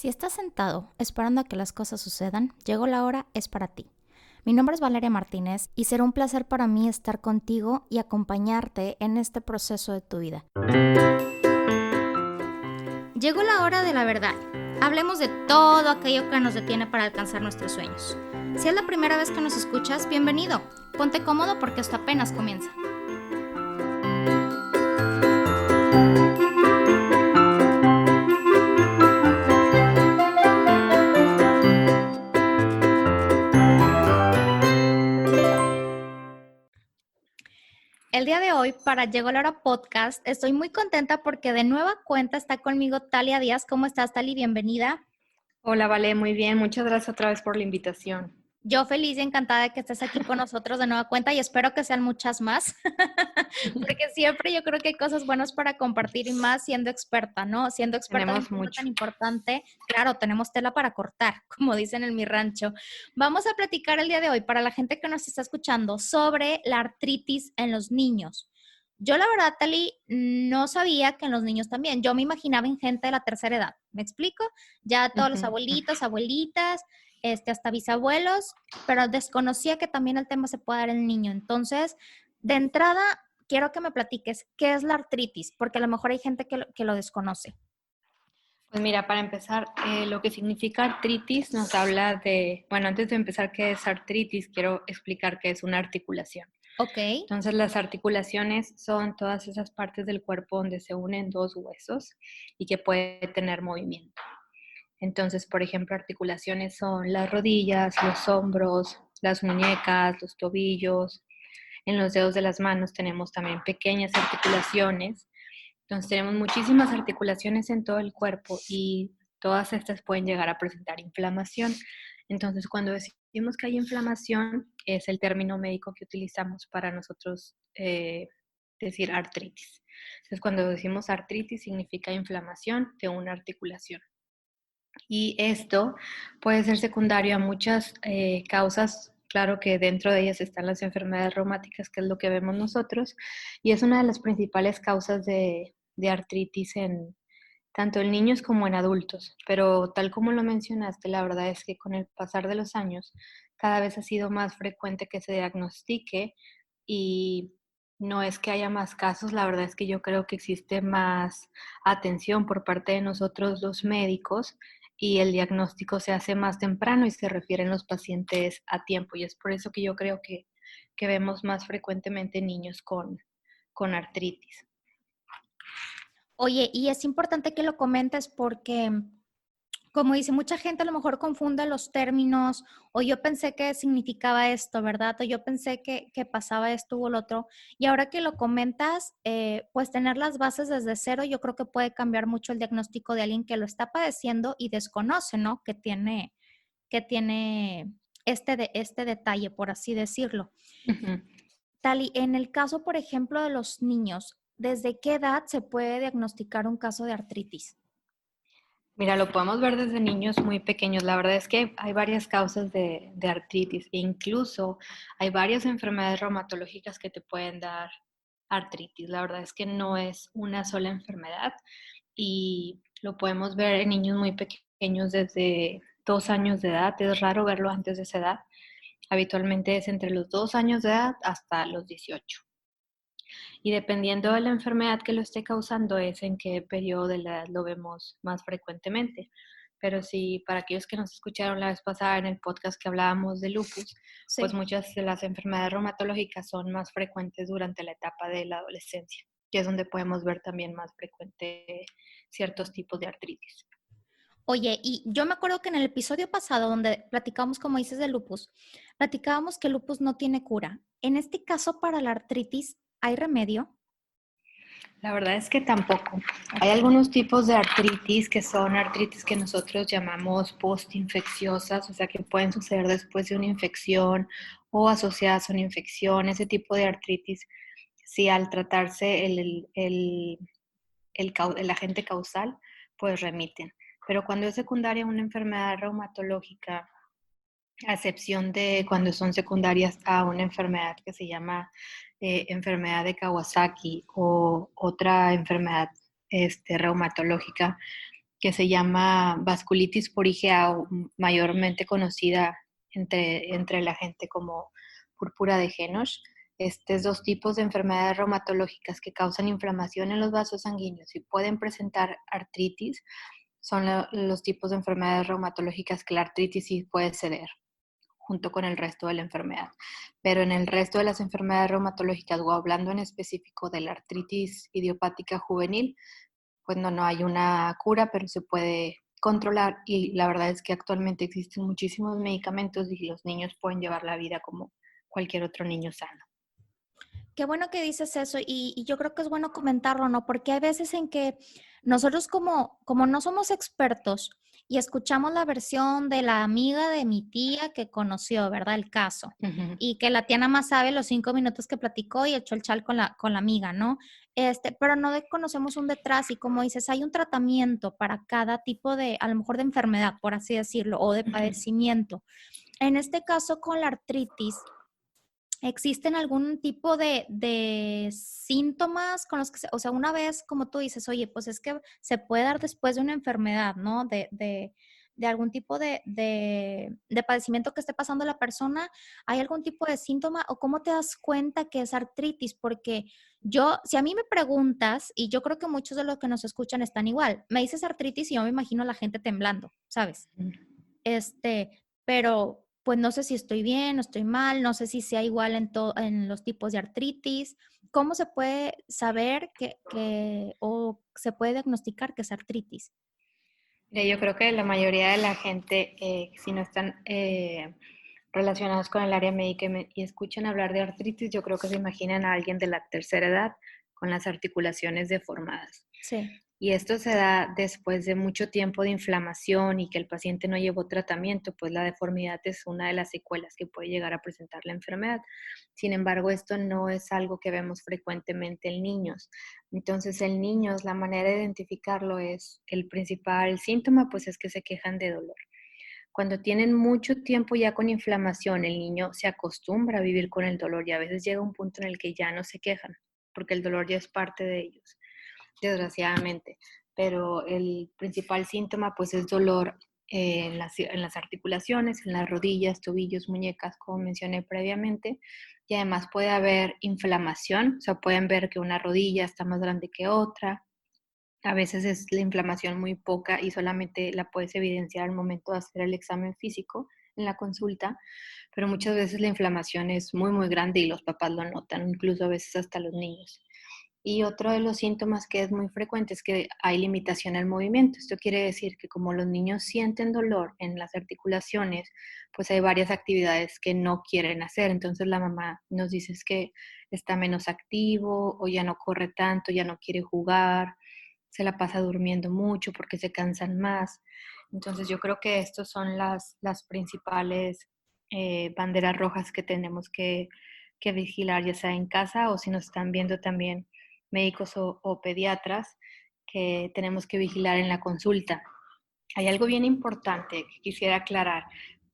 Si estás sentado esperando a que las cosas sucedan, llegó la hora, es para ti. Mi nombre es Valeria Martínez y será un placer para mí estar contigo y acompañarte en este proceso de tu vida. Llegó la hora de la verdad. Hablemos de todo aquello que nos detiene para alcanzar nuestros sueños. Si es la primera vez que nos escuchas, bienvenido. Ponte cómodo porque esto apenas comienza. El día de hoy, para Llegó la Hora Podcast, estoy muy contenta porque de nueva cuenta está conmigo Talia Díaz. ¿Cómo estás, Tali? Bienvenida. Hola, Vale, muy bien. Muchas gracias otra vez por la invitación. Yo feliz y encantada de que estés aquí con nosotros de nueva cuenta y espero que sean muchas más, porque siempre yo creo que hay cosas buenas para compartir y más siendo experta, ¿no? Siendo experta en un Tenemos tema mucho. tan importante, claro, tenemos tela para cortar, como dicen en mi rancho. Vamos a platicar el día de hoy para la gente que nos está escuchando sobre la artritis en los niños. Yo la verdad, Tali, no sabía que en los niños también. Yo me imaginaba en gente de la tercera edad. ¿Me explico? Ya todos los abuelitos, abuelitas, hasta bisabuelos, pero desconocía que también el tema se puede dar en el niño. Entonces, de entrada, quiero que me platiques qué es la artritis, porque a lo mejor hay gente que lo desconoce. Pues mira, para empezar, lo que significa artritis nos habla de, bueno, antes de empezar qué es artritis, quiero explicar qué es una articulación. Ok. Entonces, las articulaciones son todas esas partes del cuerpo donde se unen dos huesos y que puede tener movimiento. Entonces, por ejemplo, articulaciones son las rodillas, los hombros, las muñecas, los tobillos. En los dedos de las manos tenemos también pequeñas articulaciones. Entonces tenemos muchísimas articulaciones en todo el cuerpo y todas estas pueden llegar a presentar inflamación. Entonces cuando decimos que hay inflamación es el término médico que utilizamos para nosotros decir artritis. Entonces cuando decimos artritis significa inflamación de una articulación. Y esto puede ser secundario a muchas causas. Claro que dentro de ellas están las enfermedades reumáticas, que es lo que vemos nosotros, y es una de las principales causas de artritis en tanto en niños como en adultos. Pero tal como lo mencionaste, la verdad es que con el pasar de los años cada vez ha sido más frecuente que se diagnostique y no es que haya más casos, la verdad es que yo creo que existe más atención por parte de nosotros los médicos y el diagnóstico se hace más temprano y se refieren los pacientes a tiempo. Y es por eso que yo creo que vemos más frecuentemente niños con artritis. Oye, y es importante que lo comentes porque, como dice, mucha gente a lo mejor confunde los términos, o yo pensé que significaba esto, ¿verdad? O yo pensé que pasaba esto o lo otro. Y ahora que lo comentas, pues tener las bases desde cero, yo creo que puede cambiar mucho el diagnóstico de alguien que lo está padeciendo y desconoce, ¿no? Que tiene este detalle, por así decirlo. Ujú. Tali, en el caso, por ejemplo, de los niños, ¿desde qué edad se puede diagnosticar un caso de artritis? Mira, lo podemos ver desde niños muy pequeños. La verdad es que hay varias causas de artritis e incluso hay varias enfermedades reumatológicas que te pueden dar artritis. La verdad es que no es una sola enfermedad y lo podemos ver en niños muy pequeños desde 2 años de edad. Es raro verlo antes de esa edad. Habitualmente es entre los 2 años de edad hasta los 18. Y dependiendo de la enfermedad que lo esté causando es en qué periodo de la edad lo vemos más frecuentemente. Pero sí, para aquellos que nos escucharon la vez pasada en el podcast que hablábamos de lupus, pues Sí. muchas de las enfermedades reumatológicas son más frecuentes durante la etapa de la adolescencia, que es donde podemos ver también más frecuente ciertos tipos de artritis. Oye, y yo me acuerdo que en el episodio pasado donde platicamos, como dices, de lupus, platicábamos que el lupus no tiene cura. En este caso, para la artritis, ¿hay remedio? La verdad es que tampoco. Hay Ok. algunos tipos de artritis que son artritis que nosotros llamamos postinfecciosas, o sea que pueden suceder después de una infección o asociadas a una infección. Ese tipo de artritis, si al tratarse el agente causal, pues remiten. Pero cuando es secundaria una enfermedad reumatológica, a excepción de cuando son secundarias a una enfermedad que se llama enfermedad de Kawasaki o otra enfermedad reumatológica, que se llama vasculitis por IgA, o mayormente conocida entre la gente como púrpura de Henoch. Estos dos tipos de enfermedades reumatológicas que causan inflamación en los vasos sanguíneos y pueden presentar artritis son los tipos de enfermedades reumatológicas que la artritis sí puede ceder junto con el resto de la enfermedad. Pero en el resto de las enfermedades reumatológicas, o hablando en específico de la artritis idiopática juvenil, pues no hay una cura, pero se puede controlar, y la verdad es que actualmente existen muchísimos medicamentos y los niños pueden llevar la vida como cualquier otro niño sano. Qué bueno que dices eso y yo creo que es bueno comentarlo, ¿no? Porque hay veces en que nosotros como no somos expertos y escuchamos la versión de la amiga de mi tía que conoció, ¿verdad? El caso. Uh-huh. Y que la tía nada más sabe los 5 minutos que platicó y echó el chal con la amiga, ¿no? Pero no conocemos un detrás y como dices, hay un tratamiento para cada tipo de, a lo mejor de enfermedad, por así decirlo, o de padecimiento. En este caso con la artritis, ¿existen algún tipo de síntomas con los que, o sea, una vez como tú dices, oye, pues es que se puede dar después de una enfermedad, ¿no? De algún tipo de padecimiento que esté pasando la persona, ¿hay algún tipo de síntoma o cómo te das cuenta que es artritis? Porque si a mí me preguntas, y yo creo que muchos de los que nos escuchan están igual, me dices artritis y yo me imagino a la gente temblando, ¿sabes? Pero pues no sé si estoy bien o estoy mal, no sé si sea igual en los tipos de artritis. ¿Cómo se puede saber o se puede diagnosticar que es artritis? Mira, yo creo que la mayoría de la gente, si no están relacionados con el área médica y escuchan hablar de artritis, yo creo que se imaginan a alguien de la tercera edad con las articulaciones deformadas. Sí, Y esto se da después de mucho tiempo de inflamación y que el paciente no llevó tratamiento, pues la deformidad es una de las secuelas que puede llegar a presentar la enfermedad. Sin embargo, esto no es algo que vemos frecuentemente en niños. Entonces, en niños, la manera de identificarlo es, el principal síntoma, pues es que se quejan de dolor. Cuando tienen mucho tiempo ya con inflamación, el niño se acostumbra a vivir con el dolor y a veces llega un punto en el que ya no se quejan, porque el dolor ya es parte de ellos, desgraciadamente. Pero el principal síntoma pues es dolor en las articulaciones, en las rodillas, tobillos, muñecas, como mencioné previamente. Y además puede haber inflamación, o sea, pueden ver que una rodilla está más grande que otra. A veces es la inflamación muy poca y solamente la puedes evidenciar al momento de hacer el examen físico en la consulta, pero muchas veces la inflamación es muy, muy grande y los papás lo notan, incluso a veces hasta los niños. Y otro de los síntomas que es muy frecuente es que hay limitación al movimiento. Esto quiere decir que como los niños sienten dolor en las articulaciones, pues hay varias actividades que no quieren hacer. Entonces la mamá nos dice es que está menos activo o ya no corre tanto, ya no quiere jugar, se la pasa durmiendo mucho porque se cansan más. Entonces yo creo que estas son las principales banderas rojas que tenemos que vigilar, ya sea en casa o si nos están viendo también médicos o pediatras, que tenemos que vigilar en la consulta. Hay algo bien importante que quisiera aclarar,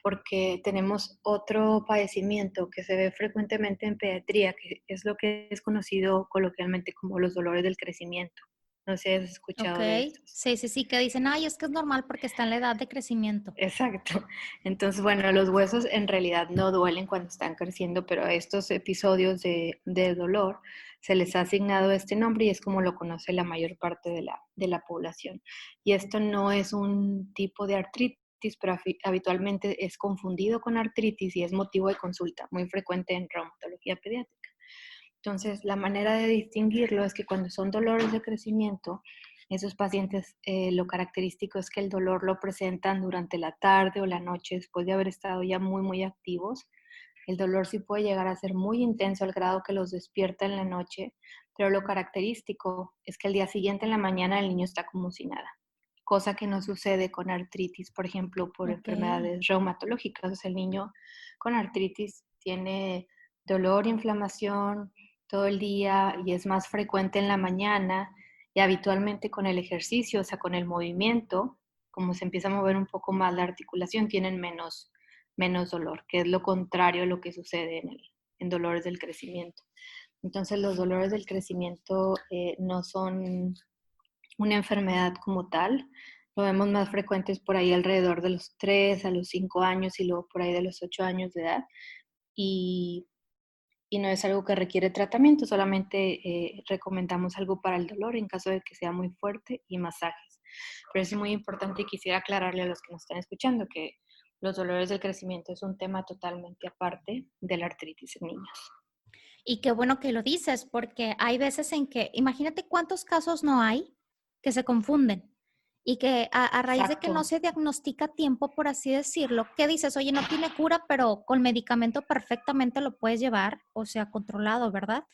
porque tenemos otro padecimiento que se ve frecuentemente en pediatría, que es lo que es conocido coloquialmente como los dolores del crecimiento. No sé si has ok. escuchado de estos. Sí, sí, sí, que dicen, ay, es que es normal porque está en la edad de crecimiento. Exacto. Entonces, bueno, los huesos en realidad no duelen cuando están creciendo, pero a estos episodios de dolor se les ha asignado este nombre y es como lo conoce la mayor parte de la población. Y esto no es un tipo de artritis, pero habitualmente es confundido con artritis y es motivo de consulta, muy frecuente en reumatología pediátrica. Entonces, la manera de distinguirlo es que cuando son dolores de crecimiento, esos pacientes, lo característico es que el dolor lo presentan durante la tarde o la noche después de haber estado ya muy, muy activos. El dolor sí puede llegar a ser muy intenso al grado que los despierta en la noche, pero lo característico es que el día siguiente en la mañana el niño está como si nada, cosa que no sucede con artritis, por ejemplo, por Ok. enfermedades reumatológicas. O sea, el niño con artritis tiene dolor, inflamación todo el día y es más frecuente en la mañana y habitualmente con el ejercicio, o sea, con el movimiento, como se empieza a mover un poco más la articulación, tienen menos dolor, que es lo contrario a lo que sucede en dolores del crecimiento. Entonces, los dolores del crecimiento no son una enfermedad como tal, Lo vemos más frecuentes por ahí alrededor de los 3 a los 5 años y luego por ahí de los 8 años de edad. Y, y no es algo que requiere tratamiento, solamente recomendamos algo para el dolor en caso de que sea muy fuerte y masajes. Pero es muy importante y quisiera aclararle a los que nos están escuchando que los dolores del crecimiento es un tema totalmente aparte de la artritis en niños. Y qué bueno que lo dices, porque hay veces en que, imagínate cuántos casos no hay que se confunden y que a raíz de que no Exacto, se diagnostica a tiempo, por así decirlo, ¿qué dices? Oye, no tiene cura, pero con medicamento perfectamente lo puedes llevar, o sea, controlado, ¿verdad?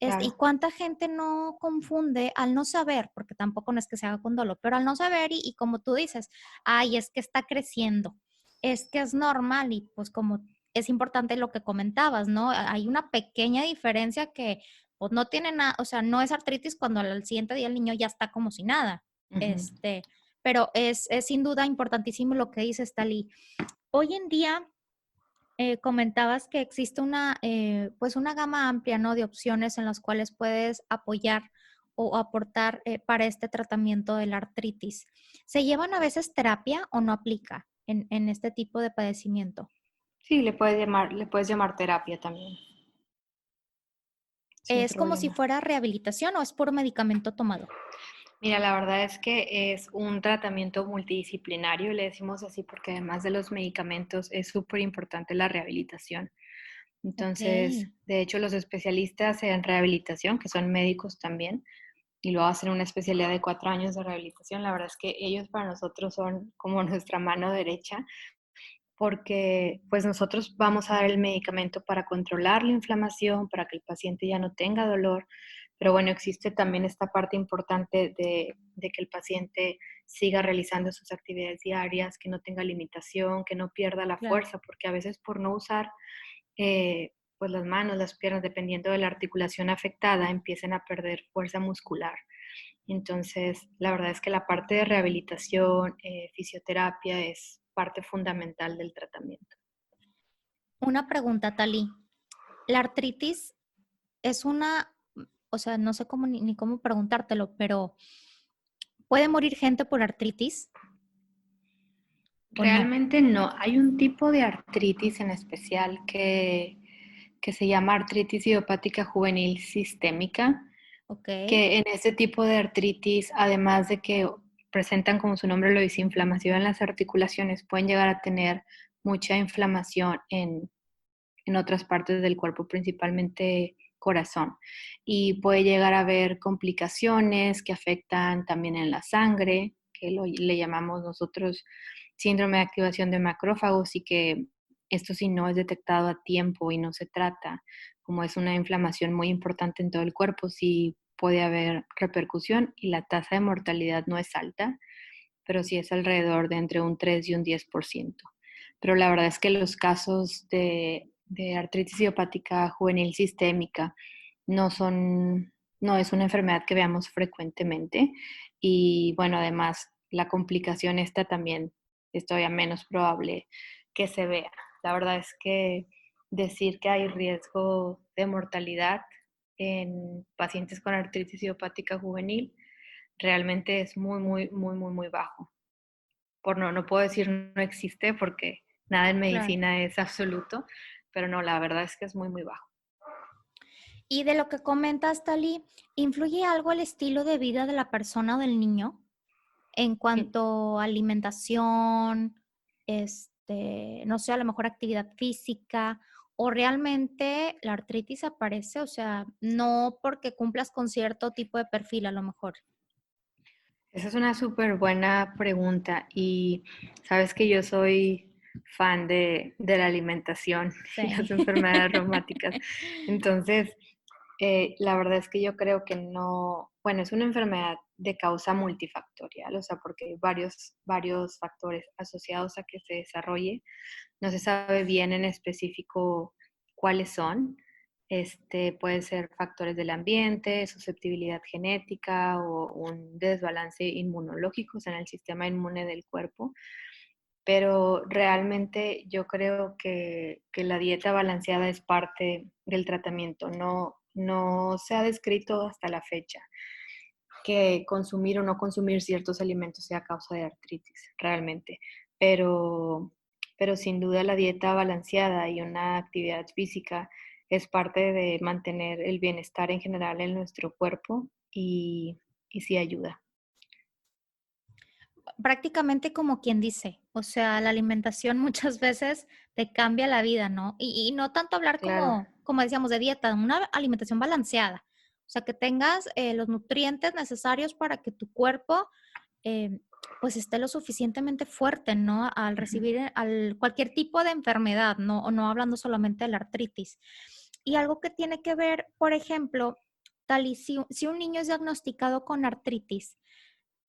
Y claro. cuánta gente no confunde al no saber, porque tampoco no es que se haga con dolo, pero al no saber y como tú dices, ay, es que está creciendo, es que es normal y pues como es importante lo que comentabas, ¿no? Hay una pequeña diferencia que pues no tiene nada, o sea, no es artritis cuando al siguiente día el niño ya está como si nada. Ujú. Pero es sin duda importantísimo lo que dices, Tali. Hoy en día comentabas que existe pues una gama amplia, ¿no? De opciones en las cuales puedes apoyar o aportar para este tratamiento de la artritis. ¿Se llevan a veces terapia o no aplica en este tipo de padecimiento? Sí, le puedes llamar terapia también, sin ¿Es como si problema. fuera rehabilitación o es por medicamento tomado? Mira, la verdad es que es un tratamiento multidisciplinario, le decimos así porque además de los medicamentos es súper importante la rehabilitación. Ok, Entonces, de hecho, los especialistas en rehabilitación, que son médicos también, y luego hacen una especialidad de 4 años de rehabilitación, la verdad es que ellos para nosotros son como nuestra mano derecha, porque pues nosotros vamos a dar el medicamento para controlar la inflamación, para que el paciente ya no tenga dolor, pero bueno, existe también esta parte importante de que el paciente siga realizando sus actividades diarias, que no tenga limitación, que no pierda la claro. fuerza, porque a veces por no usar pues las manos, las piernas, dependiendo de la articulación afectada, empiecen a perder fuerza muscular. Entonces, la verdad es que la parte de rehabilitación, fisioterapia es parte fundamental del tratamiento. Una pregunta, Tali. La artritis es o sea, no sé cómo ni cómo preguntártelo, pero ¿puede morir gente por artritis o no? Realmente no. Hay un tipo de artritis en especial que se llama artritis idiopática juvenil sistémica, Ok, que en ese tipo de artritis, además de que presentan, como su nombre lo dice, inflamación en las articulaciones, pueden llegar a tener mucha inflamación en otras partes del cuerpo, principalmente corazón. Y puede llegar a haber complicaciones que afectan también en la sangre, que le llamamos nosotros síndrome de activación de macrófagos y que esto si no es detectado a tiempo y no se trata, como es una inflamación muy importante en todo el cuerpo, sí puede haber repercusión y la tasa de mortalidad no es alta, pero sí es alrededor de entre un 3 y un 10%. Pero la verdad es que los casos de artritis idiopática juvenil sistémica no son, no es una enfermedad que veamos frecuentemente y bueno, además la complicación esta también es todavía menos probable que se vea. La verdad es que decir que hay riesgo de mortalidad en pacientes con artritis idiopática juvenil realmente es muy, muy, muy, muy, muy bajo. No puedo decir no existe porque nada en claro. medicina es absoluto, pero no, la verdad es que es muy, muy bajo. Y de lo que comentas, Tali, ¿influye algo el estilo de vida de la persona o del niño en cuanto a alimentación, no sé, a lo mejor actividad física, o realmente la artritis aparece, o sea, no porque cumplas con cierto tipo de perfil a lo mejor? Esa es una súper buena pregunta y sabes que yo soy fan de la alimentación y Sí. las enfermedades reumáticas. Entonces, la verdad es que yo creo que no, bueno, es una enfermedad de causa multifactorial, o sea, porque hay varios factores asociados a que se desarrolle. No se sabe bien en específico cuáles son. Puede ser factores del ambiente, susceptibilidad genética o un desbalance inmunológico en el sistema inmune del cuerpo. Pero realmente yo creo que la dieta balanceada es parte del tratamiento. No se ha descrito hasta la fecha que consumir o no consumir ciertos alimentos sea causa de artritis, realmente. Pero, pero sin duda la dieta balanceada y una actividad física es parte de mantener el bienestar en general en nuestro cuerpo y sí ayuda. Prácticamente como quien dice, o sea, la alimentación muchas veces te cambia la vida, ¿no? Y no tanto hablar Claro, como decíamos, de dieta, una alimentación balanceada, o sea, que tengas los nutrientes necesarios para que tu cuerpo eh, pues esté lo suficientemente fuerte, ¿no? Al ujú. recibir cualquier tipo de enfermedad, ¿no? O no hablando solamente de la artritis. Y algo que tiene que ver, por ejemplo, tal y si un niño es diagnosticado con artritis,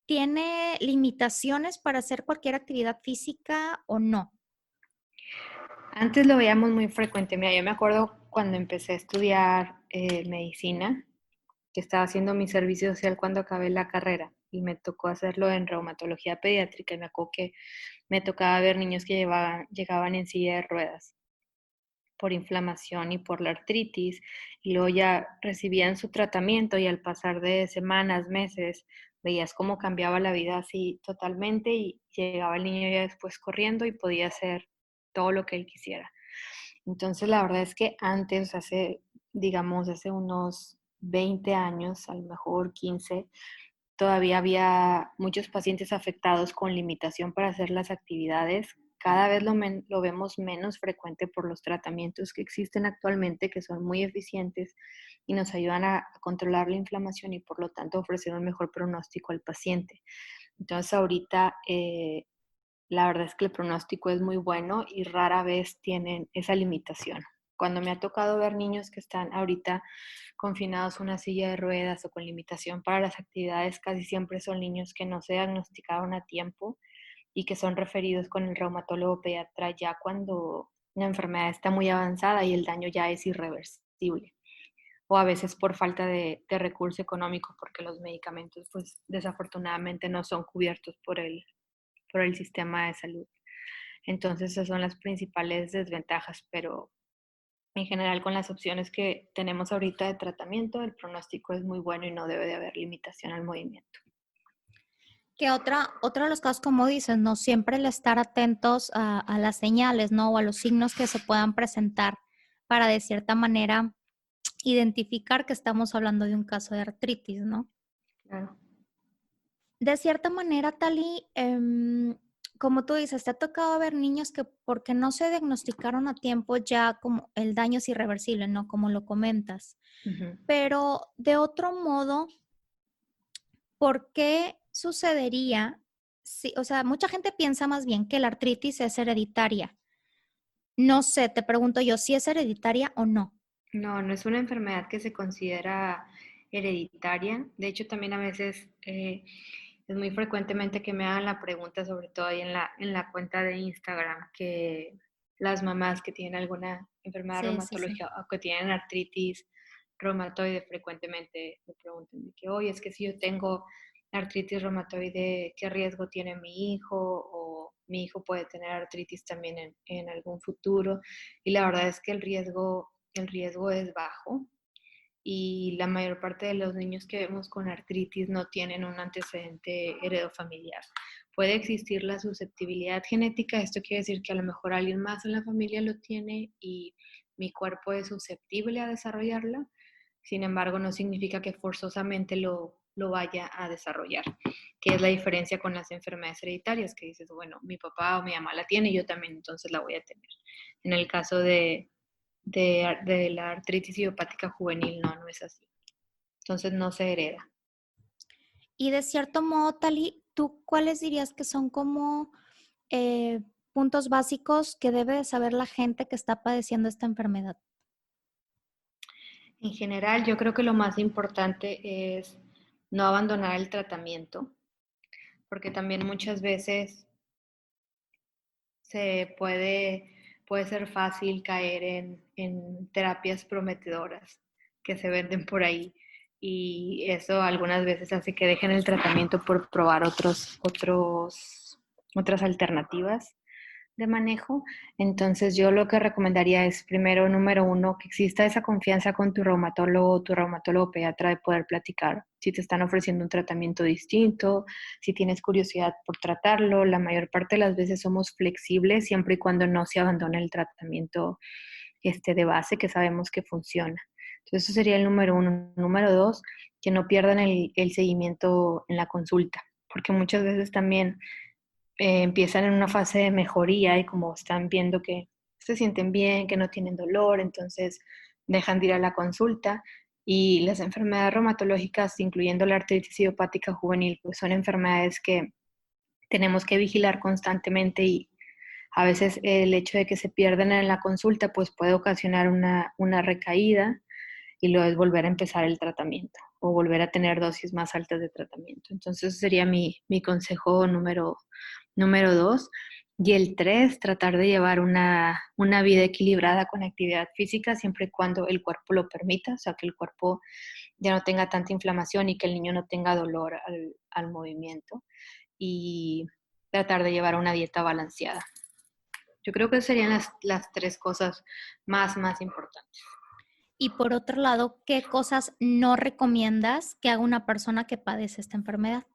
¿tiene limitaciones para hacer cualquier actividad física o no? Antes lo veíamos muy frecuente. Mira, yo me acuerdo cuando empecé a estudiar medicina, que estaba haciendo mi servicio social cuando acabé la carrera y me tocó hacerlo en reumatología pediátrica y me acuerdo que me tocaba ver niños que llegaban en silla de ruedas por inflamación y por la artritis, y luego ya recibían su tratamiento y al pasar de semanas, meses, veías cómo cambiaba la vida así totalmente y llegaba el niño ya después corriendo y podía hacer todo lo que él quisiera. Entonces, la verdad es que antes, digamos, hace unos 20 años, a lo mejor 15, todavía había muchos pacientes afectados con limitación para hacer las actividades. Cada vez lo vemos menos frecuente por los tratamientos que existen actualmente, que son muy eficientes y nos ayudan a controlar la inflamación y por lo tanto ofrecer un mejor pronóstico al paciente. Entonces ahorita la verdad es que el pronóstico es muy bueno y rara vez tienen esa limitación. Cuando me ha tocado ver niños que están ahorita confinados a una silla de ruedas o con limitación para las actividades, casi siempre son niños que no se diagnosticaron a tiempo y que son referidos con el reumatólogo pediatra ya cuando la enfermedad está muy avanzada y el daño ya es irreversible. O a veces por falta de recurso económico, porque los medicamentos, pues desafortunadamente no son cubiertos por el sistema de salud. Entonces, esas son las principales desventajas, pero en general con las opciones que tenemos ahorita de tratamiento, el pronóstico es muy bueno y no debe de haber limitación al movimiento. Que otra de los casos, como dices, ¿no? Siempre el estar atentos a las señales, ¿no? O a los signos que se puedan presentar para de cierta manera identificar que estamos hablando de un caso de artritis, ¿no? Claro. De cierta manera, Tali, como tú dices, te ha tocado ver niños que porque no se diagnosticaron a tiempo ya como el daño es irreversible, ¿no? Como lo comentas. Ujú. Pero de otro modo, ¿por qué sucedería? Si, o sea, mucha gente piensa más bien que la artritis es hereditaria. No sé, te pregunto yo, si es hereditaria o no. No, no es una enfermedad que se considera hereditaria. De hecho, también a veces es muy frecuentemente que me hagan la pregunta, sobre todo ahí en la cuenta de Instagram, que las mamás que tienen alguna enfermedad Sí, sí, sí. reumatológica o que tienen artritis reumatoide frecuentemente me preguntan de que, oye, es que si yo tengo artritis reumatoide, ¿qué riesgo tiene mi hijo? O mi hijo puede tener artritis también en algún futuro. Y la verdad es que el riesgo es bajo y la mayor parte de los niños que vemos con artritis no tienen un antecedente heredofamiliar. Puede existir la susceptibilidad genética, esto quiere decir que a lo mejor alguien más en la familia lo tiene y mi cuerpo es susceptible a desarrollarla, sin embargo no significa que forzosamente lo vaya a desarrollar, que es la diferencia con las enfermedades hereditarias, que dices, bueno, mi papá o mi mamá la tiene, yo también entonces la voy a tener. En el caso de la artritis idiopática juvenil, no, no es así. Entonces no se hereda. Y de cierto modo, Tali, ¿tú cuáles dirías que son como puntos básicos que debe de saber la gente que está padeciendo esta enfermedad? En general, yo creo que lo más importante es no abandonar el tratamiento, porque también muchas veces puede ser fácil caer en terapias prometedoras que se venden por ahí y eso algunas veces hace que dejen el tratamiento por probar otras alternativas. de manejo. Entonces yo lo que recomendaría es primero, número uno, que exista esa confianza con tu reumatólogo pediatra de poder platicar. Si te están ofreciendo un tratamiento distinto, si tienes curiosidad por tratarlo, la mayor parte de las veces somos flexibles siempre y cuando no se abandone el tratamiento de base que sabemos que funciona. Entonces eso sería el número uno. Número dos, que no pierdan el seguimiento en la consulta, porque muchas veces también empiezan en una fase de mejoría y como están viendo que se sienten bien, que no tienen dolor, entonces dejan de ir a la consulta y las enfermedades reumatológicas, incluyendo la artritis idiopática juvenil, pues son enfermedades que tenemos que vigilar constantemente y a veces el hecho de que se pierdan en la consulta pues puede ocasionar una recaída y luego es volver a empezar el tratamiento o volver a tener dosis más altas de tratamiento. Entonces, ese sería mi consejo número dos. Y el tres, tratar de llevar una vida equilibrada con actividad física siempre y cuando el cuerpo lo permita, o sea, que el cuerpo ya no tenga tanta inflamación y que el niño no tenga dolor al movimiento. Y tratar de llevar una dieta balanceada. Yo creo que serían las tres cosas más importantes. Y por otro lado, ¿qué cosas no recomiendas que haga una persona que padece esta enfermedad?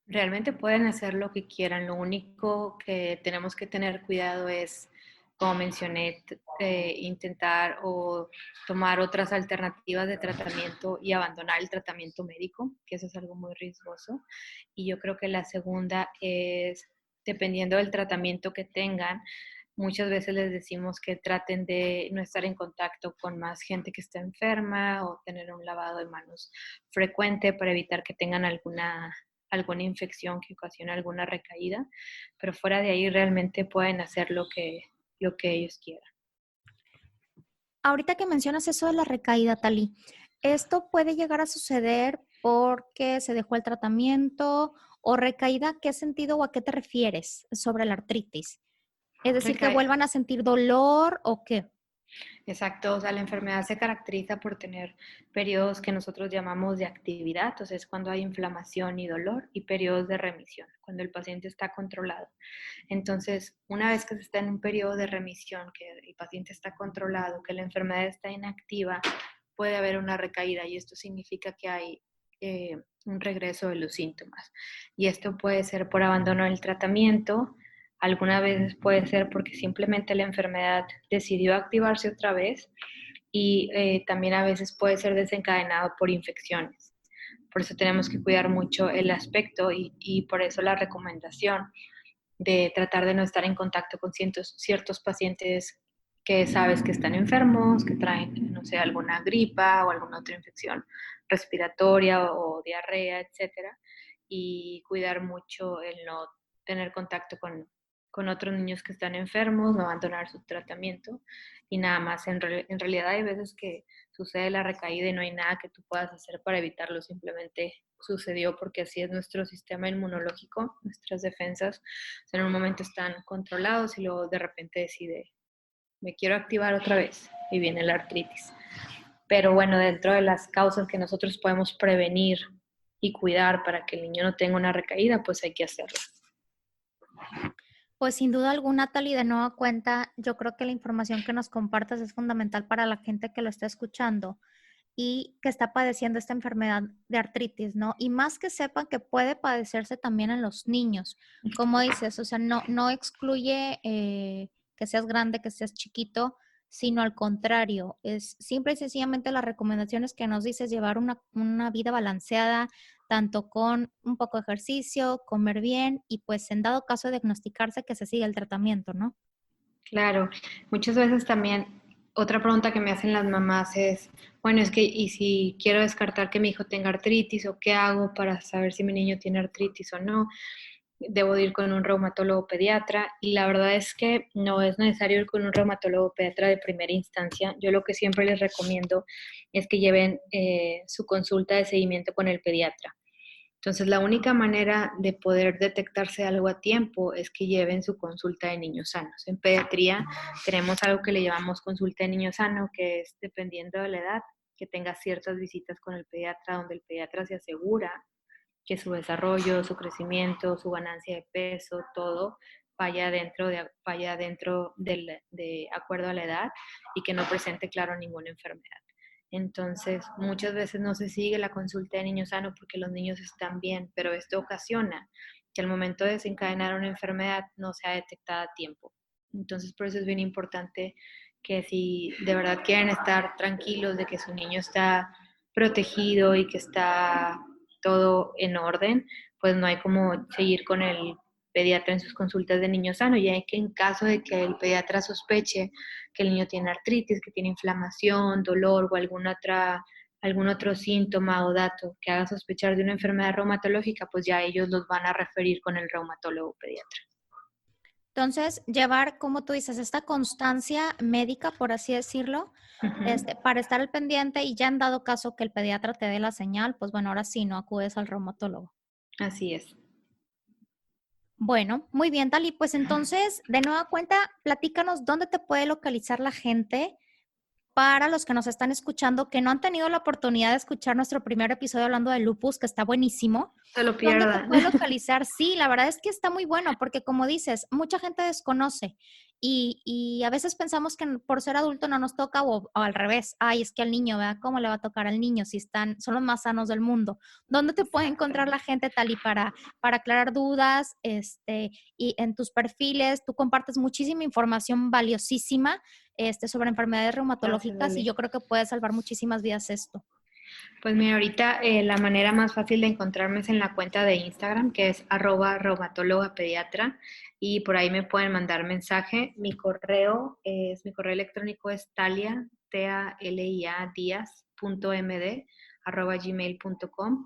Realmente pueden hacer lo que quieran, lo único que tenemos que tener cuidado es, como mencioné, intentar o tomar otras alternativas de tratamiento y abandonar el tratamiento médico, que eso es algo muy riesgoso. Y yo creo que la segunda es, dependiendo del tratamiento que tengan, muchas veces les decimos que traten de no estar en contacto con más gente que está enferma o tener un lavado de manos frecuente para evitar que tengan alguna infección que ocasione alguna recaída, pero fuera de ahí realmente pueden hacer lo que ellos quieran. Ahorita que mencionas eso de la recaída, Tali, ¿esto puede llegar a suceder porque se dejó el tratamiento o recaída? ¿Qué sentido o a qué te refieres sobre la artritis? Es decir, que Recae, vuelvan a sentir dolor o qué. Exacto, o sea, la enfermedad se caracteriza por tener periodos que nosotros llamamos de actividad, entonces cuando hay inflamación y dolor, y periodos de remisión, cuando el paciente está controlado. Entonces, una vez que se está en un periodo de remisión, que el paciente está controlado, que la enfermedad está inactiva, puede haber una recaída y esto significa que hay un regreso de los síntomas. Y esto puede ser por abandono del tratamiento, algunas veces puede ser porque simplemente la enfermedad decidió activarse otra vez y también a veces puede ser desencadenado por infecciones. Por eso tenemos que cuidar mucho el aspecto y por eso la recomendación de tratar de no estar en contacto con ciertos pacientes que sabes que están enfermos, que traen, no sé, alguna gripa o alguna otra infección respiratoria o diarrea, etcétera, y cuidar mucho el no tener contacto con otros niños que están enfermos, no abandonar su tratamiento y nada más. En realidad hay veces que sucede la recaída y no hay nada que tú puedas hacer para evitarlo, simplemente sucedió porque así es nuestro sistema inmunológico, nuestras defensas en un momento están controlados y luego de repente decide, me quiero activar otra vez y viene la artritis. Pero bueno, dentro de las causas que nosotros podemos prevenir y cuidar para que el niño no tenga una recaída, pues hay que hacerlo. Pues sin duda alguna, Tali, de nueva cuenta, yo creo que la información que nos compartas es fundamental para la gente que lo está escuchando y que está padeciendo esta enfermedad de artritis, ¿no? Y más que sepan que puede padecerse también en los niños, como dices, o sea, no excluye que seas grande, que seas chiquito, sino al contrario, es simple y sencillamente las recomendaciones que nos dices, llevar una vida balanceada, tanto con un poco de ejercicio, comer bien y pues en dado caso de diagnosticarse que se siga el tratamiento, ¿no? Claro, muchas veces también otra pregunta que me hacen las mamás es, bueno, es que, ¿y si quiero descartar que mi hijo tenga artritis o qué hago para saber si mi niño tiene artritis o no? Debo ir con un reumatólogo pediatra y la verdad es que no es necesario ir con un reumatólogo pediatra de primera instancia. Yo lo que siempre les recomiendo es que lleven su consulta de seguimiento con el pediatra. Entonces, la única manera de poder detectarse algo a tiempo es que lleven su consulta de niños sanos. En pediatría tenemos algo que le llamamos consulta de niño sano, que es dependiendo de la edad, que tenga ciertas visitas con el pediatra, donde el pediatra se asegura que su desarrollo, su crecimiento, su ganancia de peso, todo vaya dentro de acuerdo a la edad y que no presente, claro, ninguna enfermedad. Entonces, muchas veces no se sigue la consulta de niño sano porque los niños están bien, pero esto ocasiona que al momento de desencadenar una enfermedad no sea detectada a tiempo. Entonces, por eso es bien importante que si de verdad quieren estar tranquilos de que su niño está protegido y que está todo en orden, pues no hay como seguir con el pediatra en sus consultas de niño sano, ya que en caso de que el pediatra sospeche que el niño tiene artritis, que tiene inflamación, dolor o algún otro síntoma o dato que haga sospechar de una enfermedad reumatológica, pues ya ellos los van a referir con el reumatólogo pediatra. Entonces, llevar, como tú dices, esta constancia médica, por así decirlo, para estar al pendiente y ya en dado caso que el pediatra te dé la señal, pues bueno, ahora sí, no acudes al reumatólogo. Así es. Bueno, muy bien, Tali. Pues entonces, de nueva cuenta, platícanos dónde te puede localizar la gente para los que nos están escuchando, que no han tenido la oportunidad de escuchar nuestro primer episodio hablando de lupus, que está buenísimo. Se lo ¿Dónde te pierdan. puede localizar? Sí, la verdad es que está muy bueno, porque como dices, mucha gente desconoce y a veces pensamos que por ser adulto no nos toca o al revés. Ay, es que al niño, ¿verdad? ¿Cómo le va a tocar al niño si son los más sanos del mundo? ¿Dónde te puede encontrar la gente, Tali, para aclarar dudas? Y en tus perfiles, tú compartes muchísima información valiosísima sobre enfermedades Gracias, reumatológicas y Ale. yo creo que puede salvar muchísimas vidas esto. Pues mira, ahorita la manera más fácil de encontrarme es en la cuenta de Instagram, que es @reumatólogapediatra, y por ahí me pueden mandar mensaje. Mi correo electrónico es talia, T-A-L-I-A, díaz.md, @gmail.com.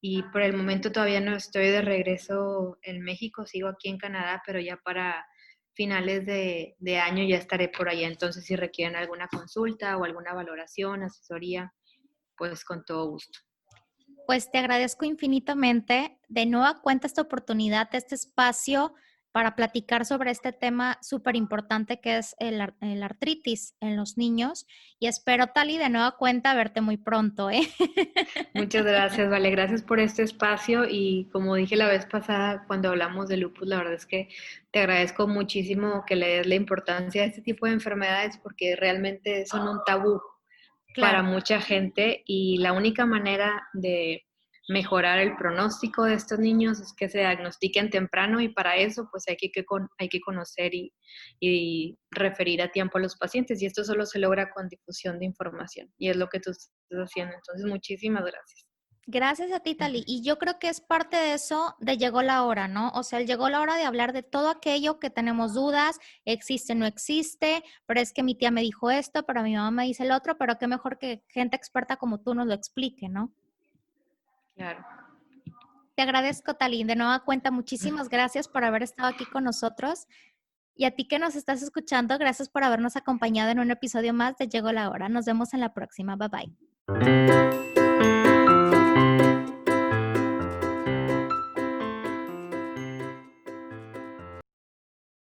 Y por el momento todavía no estoy de regreso en México, sigo aquí en Canadá, pero ya para finales de año ya estaré por allá. Entonces, si requieren alguna consulta o alguna valoración, asesoría, pues con todo gusto. Pues te agradezco infinitamente. De nueva cuenta esta oportunidad, este espacio para platicar sobre este tema súper importante que es el artritis en los niños. Y espero, Tali, de nueva cuenta verte muy pronto, ¿eh? Muchas gracias, Vale. Gracias por este espacio y como dije la vez pasada cuando hablamos de lupus, la verdad es que te agradezco muchísimo que le des la importancia a este tipo de enfermedades porque realmente son un tabú para Claro. mucha gente y la única manera de mejorar el pronóstico de estos niños es que se diagnostiquen temprano y para eso pues hay que conocer y referir a tiempo a los pacientes y esto solo se logra con difusión de información y es lo que tú estás haciendo. Entonces, muchísimas gracias. Gracias a ti, Tali. Y yo creo que es parte de eso de llegó la hora, ¿no? O sea, llegó la hora de hablar de todo aquello que tenemos dudas, existe, no existe, pero es que mi tía me dijo esto, pero mi mamá me dice el otro, pero qué mejor que gente experta como tú nos lo explique, ¿no? Claro. Te agradezco, Tali. De nueva cuenta, muchísimas gracias por haber estado aquí con nosotros. Y a ti que nos estás escuchando, gracias por habernos acompañado en un episodio más de Llegó la hora. Nos vemos en la próxima. Bye bye.